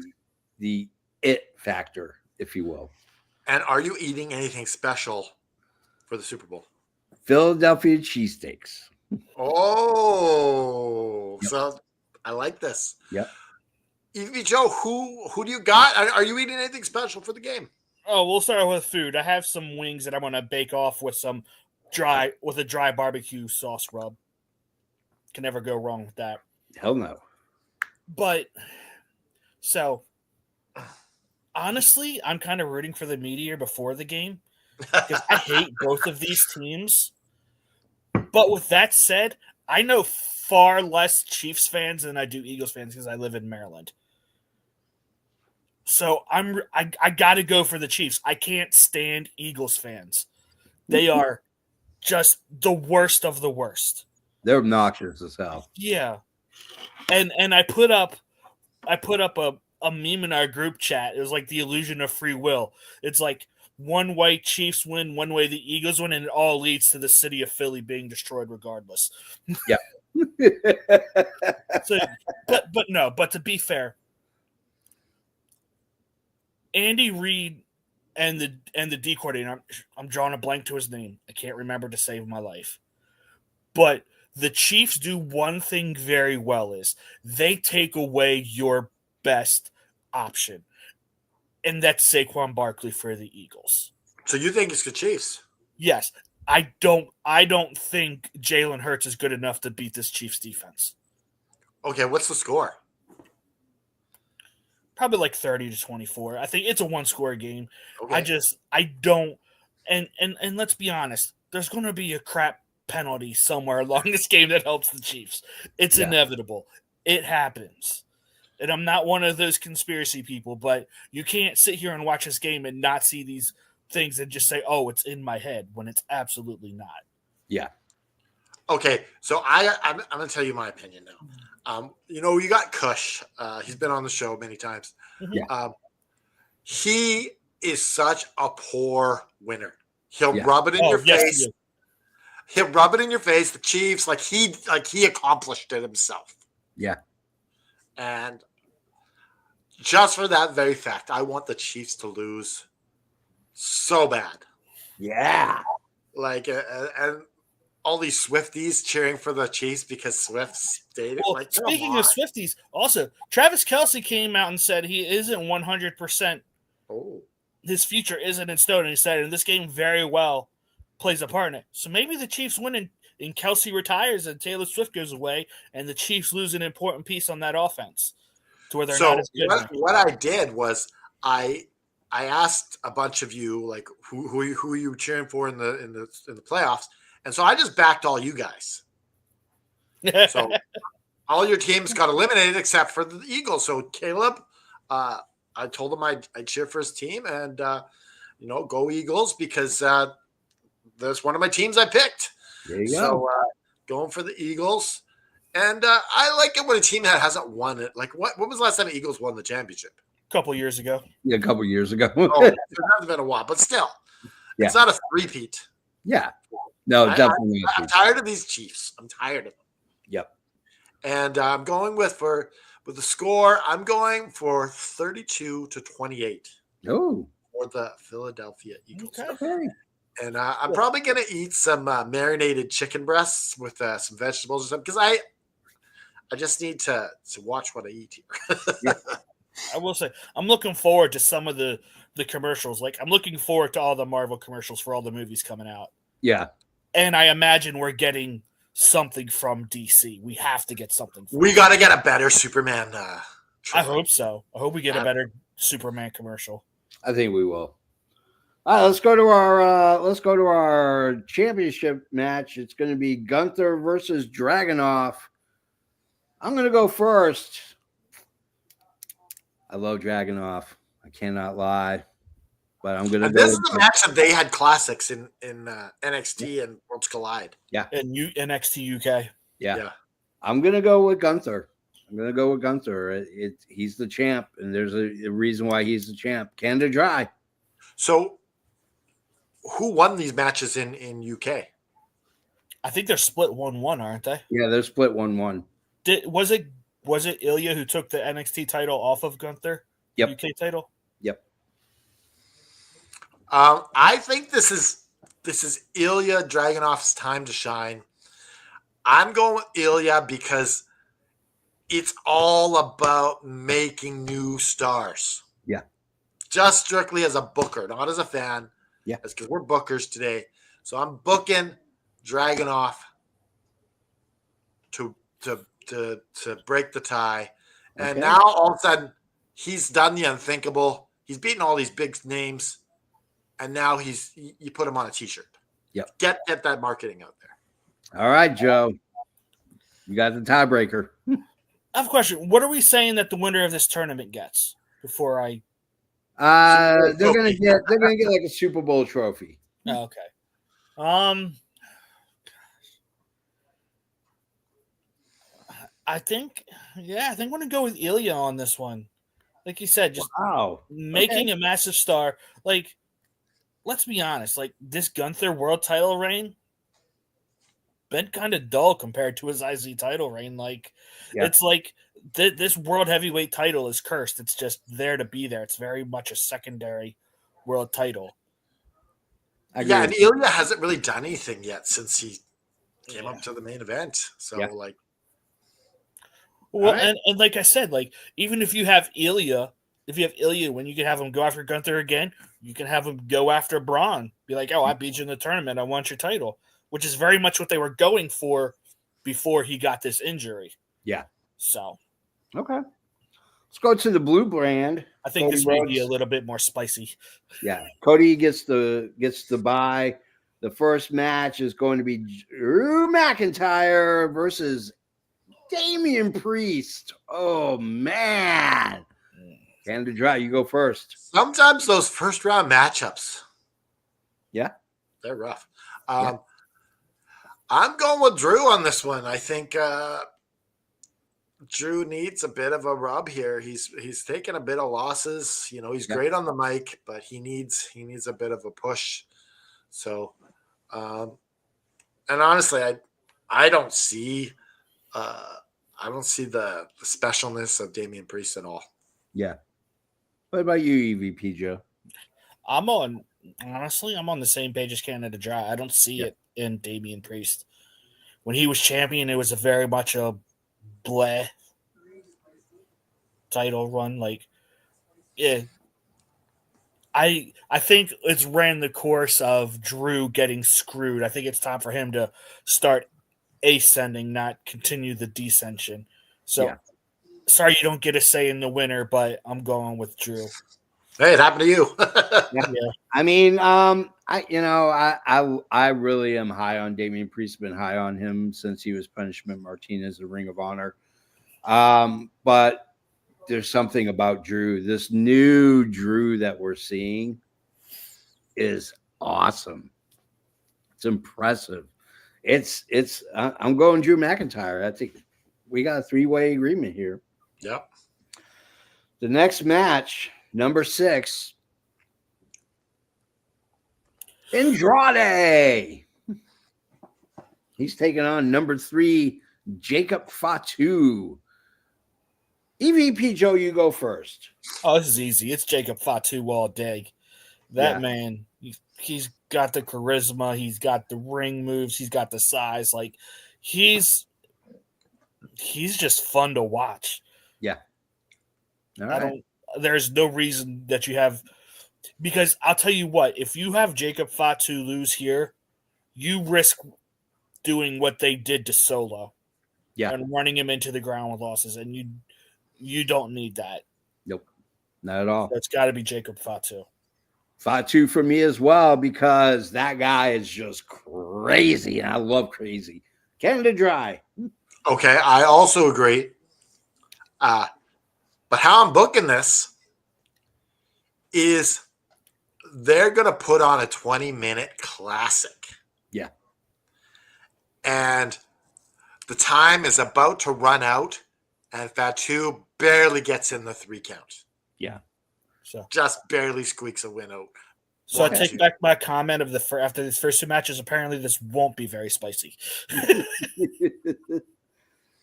the it factor, if you will. And are you eating anything special for the Super Bowl? Philadelphia cheesesteaks. Oh, so I like this. Yep. Evie Joe, who do you got? Are you eating anything special for the game? Oh, we'll start with food. I have some wings that I'm going to bake off with a dry barbecue sauce rub. Can never go wrong with that. Hell no. But so honestly, I'm kind of rooting for the Meteor before the game because I hate both of these teams. But with that said, I know far less Chiefs fans than I do Eagles fans because I live in Maryland. So I got to go for the Chiefs. I can't stand Eagles fans. They are just the worst of the worst. They're obnoxious as hell. Yeah. And I put up a meme in our group chat. It was like the illusion of free will. It's like one way Chiefs win, one way the Eagles win, and it all leads to the city of Philly being destroyed regardless. Yeah. But to be fair, Andy Reid and the D coordinator, I'm drawing a blank to his name. I can't remember to save my life. But the Chiefs do one thing very well is they take away your best option. And that's Saquon Barkley for the Eagles. So you think it's the Chiefs? Yes. I don't think Jalen Hurts is good enough to beat this Chiefs defense. Okay, what's the score? Probably like 30-24. I think it's a one-score game. Okay. I don't and let's be honest, there's going to be a crap penalty somewhere along this game that helps the Chiefs. It's inevitable. It happens. And I'm not one of those conspiracy people, but you can't sit here and watch this game and not see these things and just say, oh, it's in my head, when it's absolutely not. Yeah. Okay, so I'm going to tell you my opinion now. You got Kush. He's been on the show many times. Yeah. He is such a poor winner. He'll rub it in your face. He'll rub it in your face. The Chiefs, he accomplished it himself. Yeah. And just for that very fact, I want the Chiefs to lose so bad. Yeah. And all these Swifties cheering for the Chiefs because Swift stayed. Well, speaking of Swifties, also, Travis Kelce came out and said he isn't 100%. Oh. His future isn't in stone. And he said, and this game very well plays a part in it. So maybe the Chiefs win and Kelce retires and Taylor Swift goes away and the Chiefs lose an important piece on that offense to where they're not as good. What I did was I asked a bunch of you, like, who are you cheering for in the playoffs? And so I just backed all you guys. So all your teams got eliminated except for the Eagles. So Caleb, I told him I'd cheer for his team and go Eagles because that's one of my teams I picked. There you So go. going for the Eagles. And I like it when a team that hasn't won it. Like when was the last time the Eagles won the championship? A couple years ago. Yeah, a couple years ago. Oh, it hasn't been a while, but still, it's not a three-peat. Yeah. No, definitely. I'm tired of these Chiefs. I'm tired of them. Yep. And I'm going with the score. I'm going for 32-28. Oh. For the Philadelphia Eagles. Okay. And I'm probably going to eat some marinated chicken breasts with some vegetables or something because I just need to watch what I eat here. Yeah. I will say I'm looking forward to some of the commercials. Like I'm looking forward to all the Marvel commercials for all the movies coming out. Yeah. And I imagine we're getting something from DC. We have to get something. We got to get a better Superman. I hope so. I hope we get a better Superman commercial. I think we will. All right, let's go to our championship match. It's going to be Gunther versus Dragunov. I'm going to go first. I love Dragunov. I cannot lie, but I'm going to. This is the match that they had classics in NXT and Worlds Collide. Yeah, and NXT UK. Yeah. I'm going to go with Gunther. He's the champ, and there's a reason why he's the champ. Canada Dry. So, who won these matches in UK? I think they're split 1-1, aren't they? Yeah, they're split 1-1. Was it Ilya who took the NXT title off of Gunther? Yep. UK title? Yep. I think this is Ilya Dragunov's time to shine. I'm going with Ilya because it's all about making new stars. Yeah. Just strictly as a booker, not as a fan. Yeah. That's because we're bookers today. So I'm booking Dragunov to break the tie. And Okay. now all of a sudden he's done the unthinkable. He's beaten all these big names. And now you put him on a t-shirt. Yep. Get that marketing out there. All right, Joe. You got the tiebreaker. I have a question. What are we saying that the winner of this tournament gets before I? They're gonna get like a Super Bowl trophy. Oh, okay. I think I'm gonna go with Ilya on this one. Like you said, just making a massive star. Like, let's be honest. Like this Gunther world title reign been kind of dull compared to his IZ title reign. Like, it's like this world heavyweight title is cursed. It's just there to be there. It's very much a secondary world title. And Ilya hasn't really done anything yet since he came up to the main event. So well, right. and like I said, like even if you have Ilya, when you can have him go after Gunther again, you can have him go after Braun. Be like, oh, I beat you in the tournament. I want your title. Which is very much what they were going for before he got this injury. Yeah. So. Okay. Let's go to the blue brand. I think this may be a little bit more spicy. Yeah. Cody gets the bye. The first match is going to be Drew McIntyre versus Damian Priest. Oh, man. Canada Dry, you go first. Sometimes those first round matchups. Yeah. They're rough. I'm going with Drew on this one. I think Drew needs a bit of a rub here. He's taken a bit of losses. You know, he's great on the mic, but he needs a bit of a push. So, and honestly, I don't see the specialness of Damian Priest at all. Yeah. What about you, EVP Joe? I'm on the same page as Canada Dry. I don't see it in Damian Priest. When he was champion, it was a very much a bleh title run. Like, I think it's ran the course of Drew getting screwed. I think it's time for him to start ascending, not continue the descension. So, sorry you don't get a say in the winner, but I'm going with Drew. Hey, it happened to you. I mean, I really am high on Damian Priest. Been high on him since he was Punishment Martinez in Ring of Honor. But there's something about Drew. This new Drew that we're seeing is awesome. It's impressive. I'm going Drew McIntyre. I think we got a 3-way agreement here. Yep. The next match, number 6, Andrade. He's taking on number 3, Jacob Fatu. EVP Joe, you go first. Oh, this is easy. It's Jacob Fatu all day. That man, he's got the charisma. He's got the ring moves. He's got the size. Like, he's just fun to watch. Yeah. All right. There's no reason that you have, because I'll tell you what, if you have Jacob Fatu lose here, you risk doing what they did to Solo. Yeah. And running him into the ground with losses. And you don't need that. Nope. Not at all. It's got to be Jacob Fatu. Fatu for me as well, because that guy is just crazy, and I love crazy. Canada Dry. Okay, I also agree. But how I'm booking this is they're going to put on a 20-minute classic. Yeah. And the time is about to run out, and Fatu barely gets in the 3 count. Yeah. So just barely squeaks a win out. So I take back my comment of after these first 2 matches. Apparently, this won't be very spicy.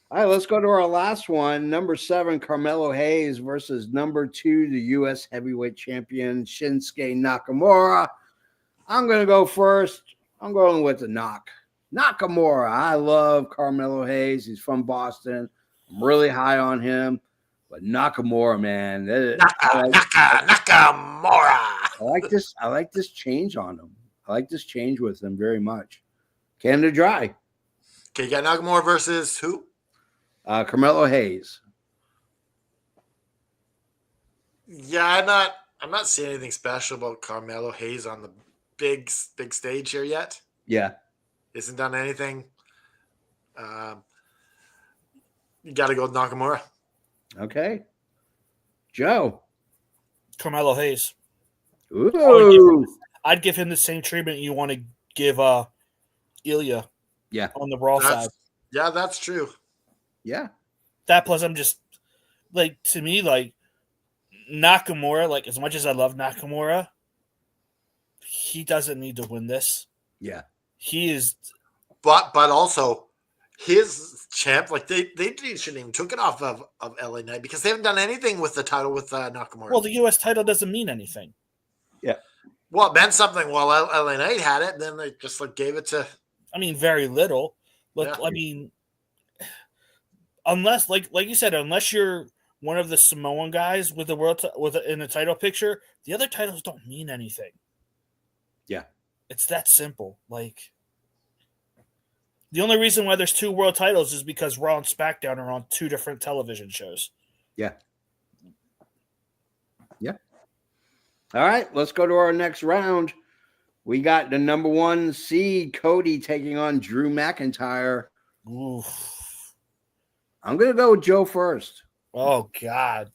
All right, let's go to our last one. Number 7, Carmelo Hayes versus number 2, the U.S. Heavyweight Champion, Shinsuke Nakamura. I'm going to go first. I'm going with the Nakamura. I love Carmelo Hayes. He's from Boston. I'm really high on him. But Nakamura, man. Nakamura. I like this change on him. I like this change with him very much. Canada Dry. Okay, you got Nakamura versus who? Carmelo Hayes. Yeah, I'm not seeing anything special about Carmelo Hayes on the big stage here yet. Yeah. Isn't done anything. You got to go with Nakamura. Okay. Joe. Carmelo Hayes. Ooh. I'd give him the same treatment you want to give Ilya. Yeah. On the Raw side. Yeah, that's true. Yeah. That plus I'm just like, to me, like, Nakamura, like, as much as I love Nakamura, he doesn't need to win this. Yeah. He is. But also his champ, like they shouldn't even took it off of LA Knight because they haven't done anything with the title with Nakamura. Well, the US title doesn't mean anything. Yeah. Well, it meant something while LA Knight had it, and then they just gave it to. I mean, very little. Look, yeah. I mean, unless, like you said, unless you're one of the Samoan guys with the in the title picture, the other titles don't mean anything. Yeah, it's that simple. Like, the only reason why there's 2 world titles is because Raw and SmackDown are on 2 different television shows. Yeah. Yeah. All right, let's go to our next round. We got the number 1 seed, Cody, taking on Drew McIntyre. Oof. I'm going to go with Joe first. Oh, God.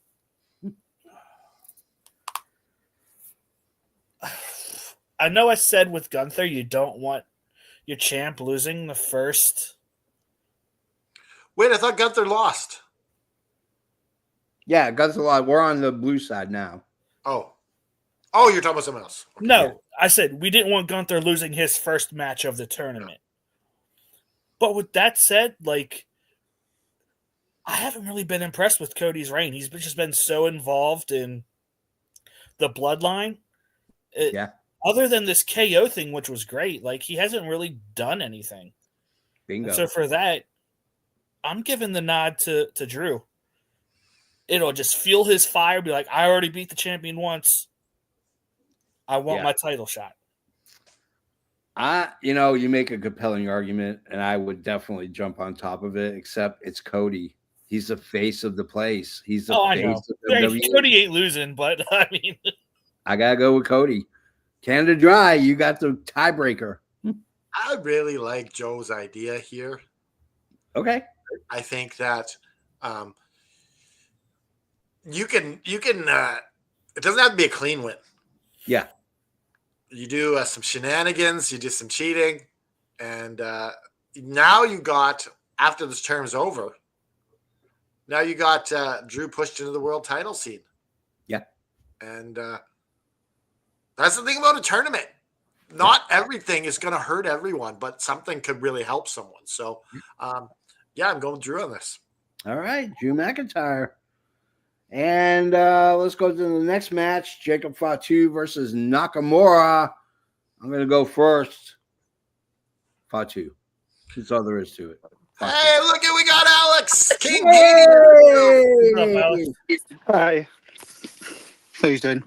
I know I said with Gunther you don't want your champ losing the first. Wait, I thought Gunther lost. Yeah, Gunther lost. We're on the blue side now. Oh, you're talking about someone else. Okay. No, I said we didn't want Gunther losing his first match of the tournament. But with that said, like, I haven't really been impressed with Cody's reign. He's just been so involved in the bloodline. Yeah. Other than this KO thing, which was great, like, he hasn't really done anything. Bingo. And so for that, I'm giving the nod to Drew. It'll just fuel his fire, be like, I already beat the champion once. I want my title shot. You make a compelling argument, and I would definitely jump on top of it, except it's Cody. He's the face of the place. He's the face of WWE. Cody ain't losing, but I mean, I gotta go with Cody. Canada Dry, you got the tiebreaker. I really like Joe's idea here. Okay. I think that You can. It doesn't have to be a clean win. Yeah. You do some shenanigans. You do some cheating, and now you got, after this term's over. Now you got Drew pushed into the world title scene. Yeah. And that's the thing about a tournament. Not everything is going to hurt everyone, but something could really help someone. So, I'm going Drew on this. All right, Drew McIntyre. And let's go to the next match, Jacob Fatu versus Nakamura. I'm going to go first. Fatu. That's all there is to it. Fatu. Hey, look at, we got Alex King. Hey! Hi. How you doing?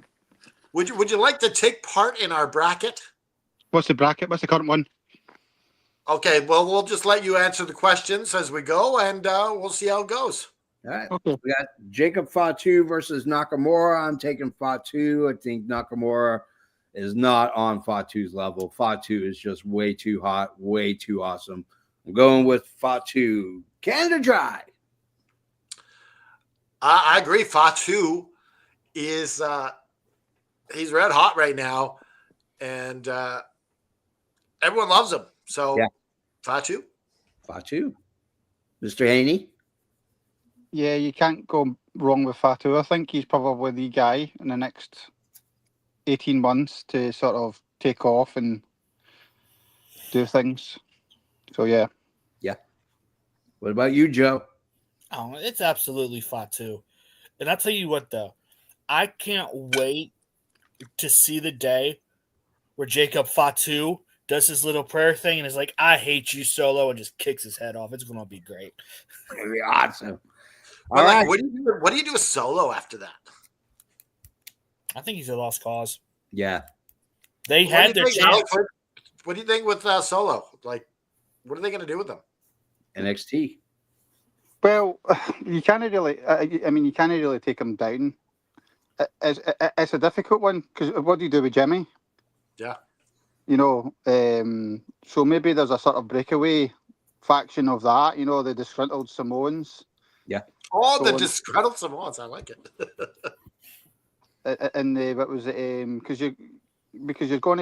Would you like to take part in our bracket? What's the bracket? What's the current one? Okay, well, we'll just let you answer the questions as we go, and we'll see how it goes. All right. Okay. We got Jacob Fatu versus Nakamura. I'm taking Fatu. I think Nakamura is not on Fatu's level. Fatu is just way too hot, way too awesome. I'm going with Fatu. Canada Dry. I agree. Fatu is he's red hot right now, and everyone loves him. So, yeah. Fatu. Mr. Haney. Yeah, you can't go wrong with Fatu. I think he's probably the guy in the next 18 months to sort of take off and do things. So, yeah. Yeah. What about you, Joe? Oh, it's absolutely Fatu. And I'll tell you what, though. I can't wait to see the day where Jacob Fatu does his little prayer thing and is like, I hate you, Solo, and just kicks his head off. It's going to be great. It's going to be awesome. All right. What do you do with Solo after that? I think he's a lost cause. Yeah. They had their chance. What do you think with Solo? Like, what are they going to do with him? NXT. Well, you can't really. You can't really take him down. It's a difficult one because what do you do with Jimmy? Yeah. So maybe there's a sort of breakaway faction of that. The disgruntled Samoans. Yeah. Oh, the disgruntled Samoans. I like it. And what was it? Because you're going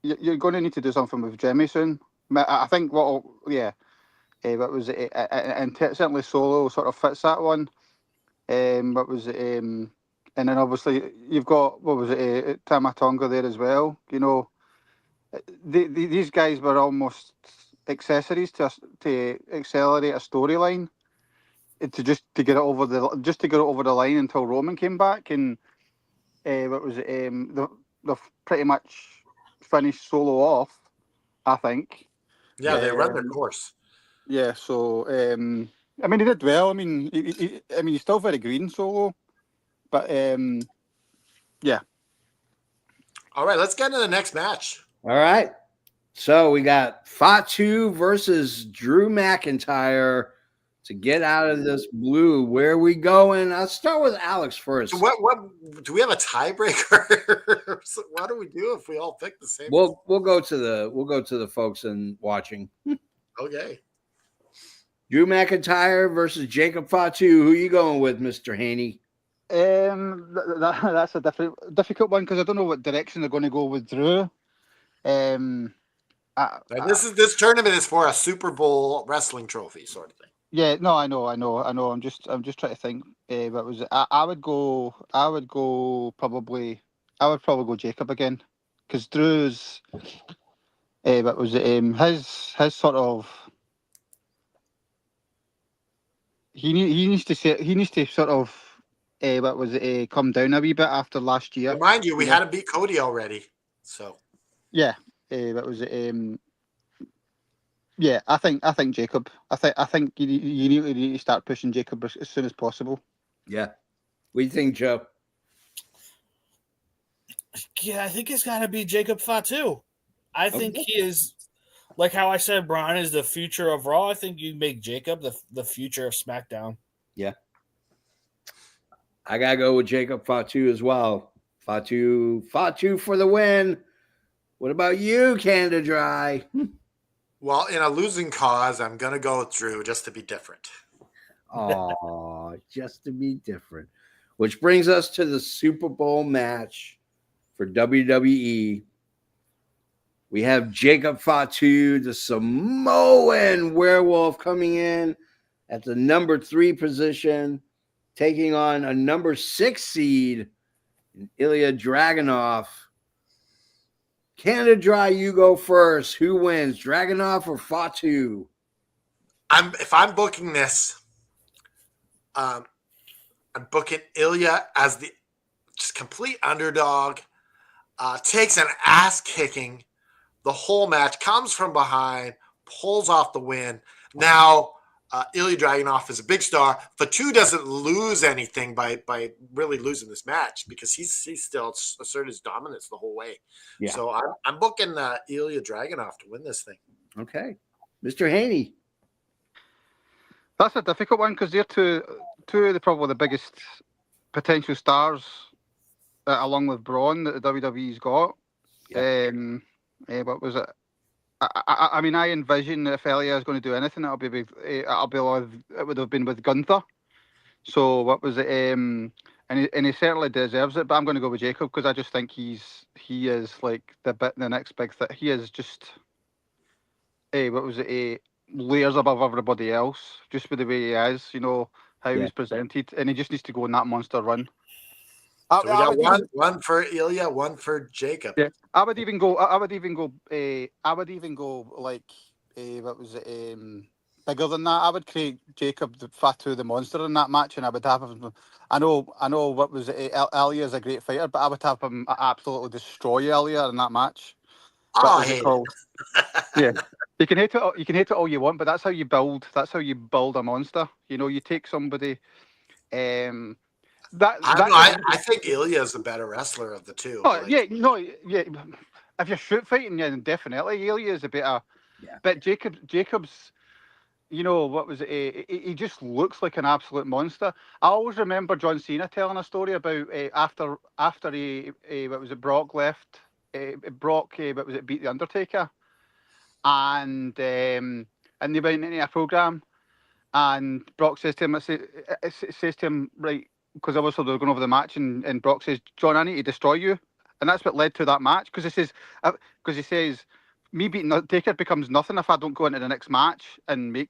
to need to do something with Jimmy soon. I think what was it? And certainly Solo sort of fits that one. What was it? And then obviously you've got Tama Tonga there as well. These guys were almost accessories to accelerate a storyline, to get it over the line until Roman came back, and they've pretty much finished Solo off, I think. Yeah, they run their course. Yeah, so he did well. He's still very green, Solo, but yeah. All right, let's get into the next match. All right. So we got Fatu versus Drew McIntyre to get out of this blue. Where are we going? I'll start with Alex first. So what do we have a tiebreaker? So what do we do if we all pick the same? We'll go to the folks and watching. Okay. Drew McIntyre versus Jacob Fatu. Who you going with, Mr. Haney? That's a difficult one because I don't know what direction they're going to go with Drew. This tournament is for a Super Bowl wrestling trophy sort of thing. Yeah, no, I know. I'm just trying to think. What was it? I would probably go Jacob again because Drew's. What was it? His sort of. He needs to sort of. What was it? Come down a wee bit after last year. Mind you, we had to beat Cody already, so. Yeah. What was it? Yeah, I think Jacob. I think you need to start pushing Jacob as soon as possible. Yeah. What do you think, Joe? Yeah, I think it's got to be Jacob Fatu. I think he is, like how I said, Brian is the future of Raw. I think you make Jacob the future of SmackDown. Yeah. I got to go with Jacob Fatu as well. Fatu for the win. What about you, Canada Dry? Well, in a losing cause, I'm going to go with Drew just to be different. Oh, just to be different. Which brings us to the Super Bowl match for WWE. We have Jacob Fatu, the Samoan werewolf, coming in at the number 3 position, taking on a number 6 seed, Ilya Dragunov. Canada Dry, you go first. Who wins, Dragunov or Fatu? If I'm booking this, I'm booking Ilya as the just complete underdog. Takes an ass kicking the whole match, comes from behind, pulls off the win. Now, Ilya Dragunov is a big star. Fatu doesn't lose anything by really losing this match because he's still asserted his dominance the whole way. Yeah. So I'm booking Ilya Dragunov to win this thing. Okay. Mr. Haney. That's a difficult one because they're two of the probably the biggest potential stars, along with Braun, that the WWE's got. Yeah. What was it? I mean, I envision if Ilya is going to do anything, it would have been with Gunther. So what was it? And he certainly deserves it. But I'm going to go with Jacob because I just think he is like the next big thing. He is just what was it? Layers above everybody else, just with the way he is. You know how he's presented, and he just needs to go on that monster run. So we got one for Ilya, one for Jacob. Yeah, I would even go like what was it? Bigger than that. I would create Jacob the Fatu the monster in that match, and I would have him. I know. What was it? Ilya is a great fighter, but I would have him absolutely destroy Ilya in that match. Oh, I hate it. Yeah, you can hate it. You can hate it all you want, but that's how you build. That's how you build a monster. You know, you take somebody. I think Ilya is the better wrestler of the two. Oh, yeah. If you're shoot fighting, then definitely Ilya is a better. Yeah. But Jacob's, you know, what was it? He just looks like an absolute monster. I always remember John Cena telling a story about after what was it? Brock left. Brock, what was it? Beat the Undertaker, and they went into a program, and Brock says to him, right. Because obviously they're going over the match, and Brock says, "John, I need to destroy you," and that's what led to that match. Because he says, "Me beating Taker becomes nothing if I don't go into the next match and make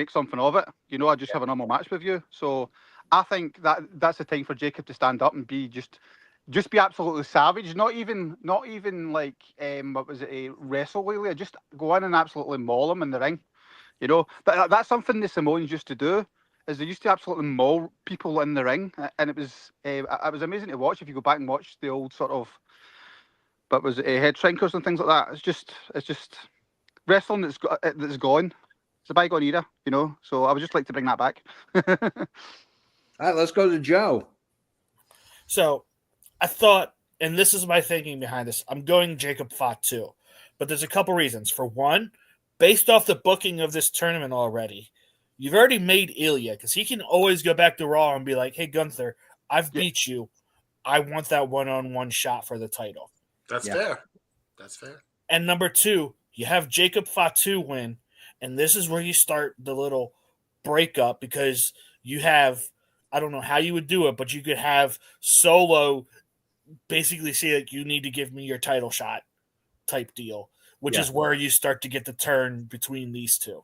something of it. You know, I just have a normal match with you." So I think that's the time for Jacob to stand up and be just be absolutely savage. Not even like what was it? A wrestle Ilya. Just go in and absolutely maul him in the ring. You know, but that's something the Samoans used to do. Is they used to absolutely maul people in the ring, and it was amazing to watch. If you go back and watch the old sort of, but was it head shrinkers and things like that? It's just wrestling that's gone. It's a bygone era, you know. So I would just like to bring that back. All right, let's go to Joe. So I thought, and this is my thinking behind this, I'm going Jacob Fatu, but there's a couple reasons. For one, based off the booking of this tournament already. You've already made Ilya because he can always go back to Raw and be like, "Hey, Gunther, I've beat you. I want that one-on-one shot for the title." That's fair. That's fair. And number two, you have Jacob Fatu win, and this is where you start the little breakup because you have, I don't know how you would do it, but you could have Solo basically say like, "You need to give me your title shot," type deal, which is where you start to get the turn between these two.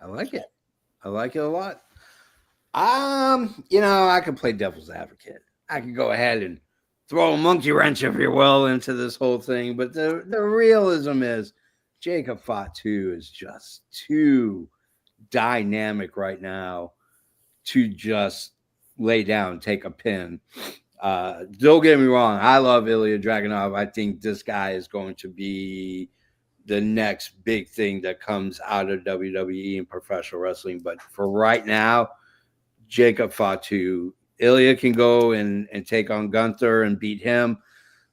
I like it. I like it a lot. You know, I can play devil's advocate. I can go ahead and throw a monkey wrench, if you will, into this whole thing. But the realism is Jacob Fatu is just too dynamic right now to just lay down, take a pin. Don't get me wrong. I love Ilya Dragunov. I think this guy is going to be the next big thing that comes out of WWE and professional wrestling. But for right now, Jacob Fatu, Ilya can go and take on Gunther and beat him.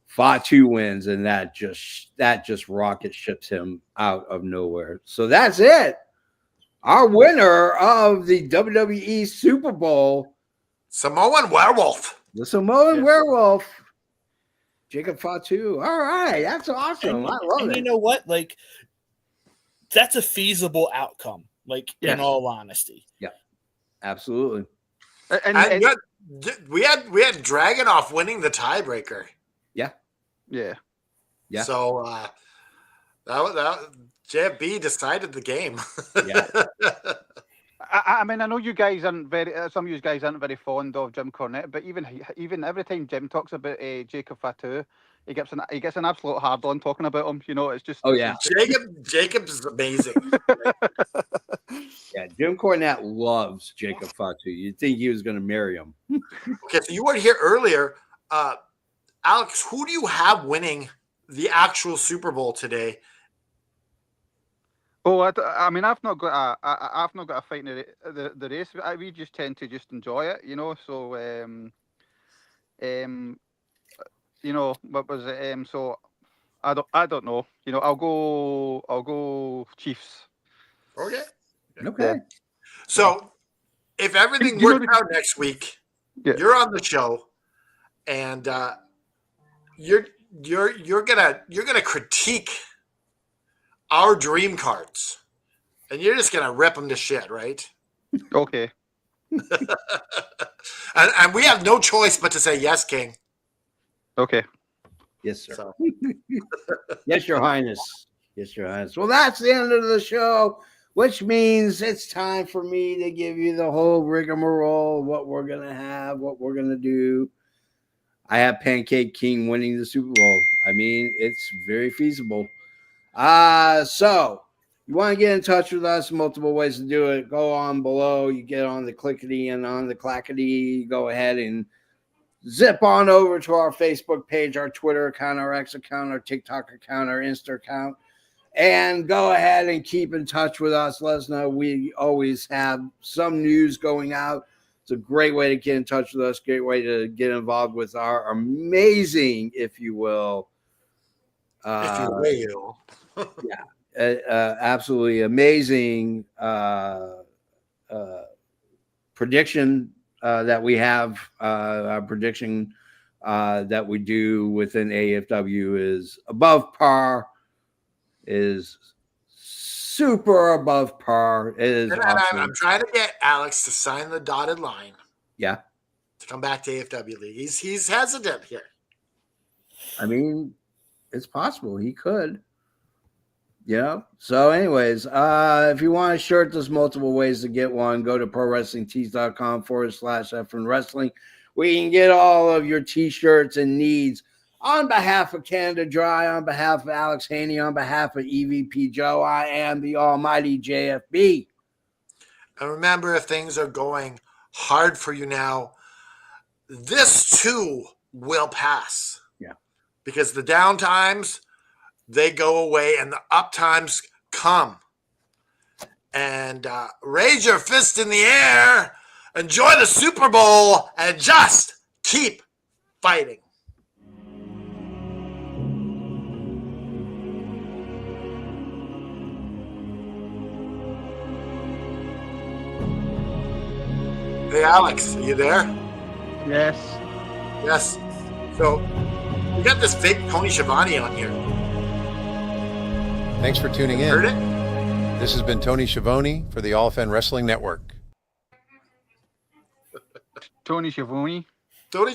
Fatu wins, and that just rocket ships him out of nowhere. So that's it. Our winner of the WWE Super Bowl, Samoan Werewolf. The Samoan Werewolf. Jacob Fatu. All right. That's awesome. I love it. You know what? Like, that's a feasible outcome. Like, Yes. in all honesty. Yeah, absolutely. And we had Dragunov winning the tiebreaker. Yeah. Yeah. Yeah. So that JFB decided the game. Yeah. I mean, I know you guys aren't some of you guys aren't very fond of Jim Cornette, but even every time Jim talks about Jacob Fatu, he gets an absolute hard on talking about him. You know, it's just Jacob's amazing. Yeah, Jim Cornette loves Jacob Fatu. You'd think he was going to marry him. Okay, so you weren't here earlier. Alex, who do you have winning the actual Super Bowl today? Oh, I mean, I've not got a fight in the race. We just tend to just enjoy it, you know. So, you know, what was it? So, I don't know. You know, I'll go Chiefs. Okay. Okay. So, if everything works out next week, you're on the show, and you're gonna critique our dream cards, and you're just gonna rip them to shit, right? Okay. and we have no choice but to say yes, King. Okay. Yes, sir. So. Yes, Your Highness. Yes, Your Highness. Well, that's the end of the show, which means it's time for me to give you the whole rigmarole, what we're going to have, what we're going to do. I have Pancake King winning the Super Bowl. I mean, it's very feasible. So you want to get in touch with us, multiple ways to do it. Go on below. You get on the clickety and on the clackety. Go ahead and zip on over to our Facebook page, our Twitter account, our X account, our TikTok account, our Insta account, and go ahead and keep in touch with us. Let us know. We always have some news going out. It's a great way to get in touch with us, great way to get involved with our amazing, if you will. Absolutely amazing prediction that we have. Our prediction that we do within AFW is above par, is super above par. It is. I'm trying to get Alex to sign the dotted line. Yeah. To come back to AFW League. He's hesitant here. I mean, it's possible he could. Yeah. So anyways, if you want a shirt, there's multiple ways to get one. Go to prowrestlingtees.com/Efren Wrestling, where you can get all of your t-shirts and needs. On behalf of Canada Dry, on behalf of Alex Haney, on behalf of EVP Joe, I am the almighty JFB. And remember, if things are going hard for you now, this too will pass. Yeah. Because the down times, they go away and the up times come. And raise your fist in the air, enjoy the Super Bowl, and just keep fighting. Hey, Alex, are you there? Yes. Yes. So, we got this fake Tony Schiavone on here. Thanks for tuning in. Heard it? This has been Tony Schiavone for the All Fan Wrestling Network. Tony Schiavone. Tony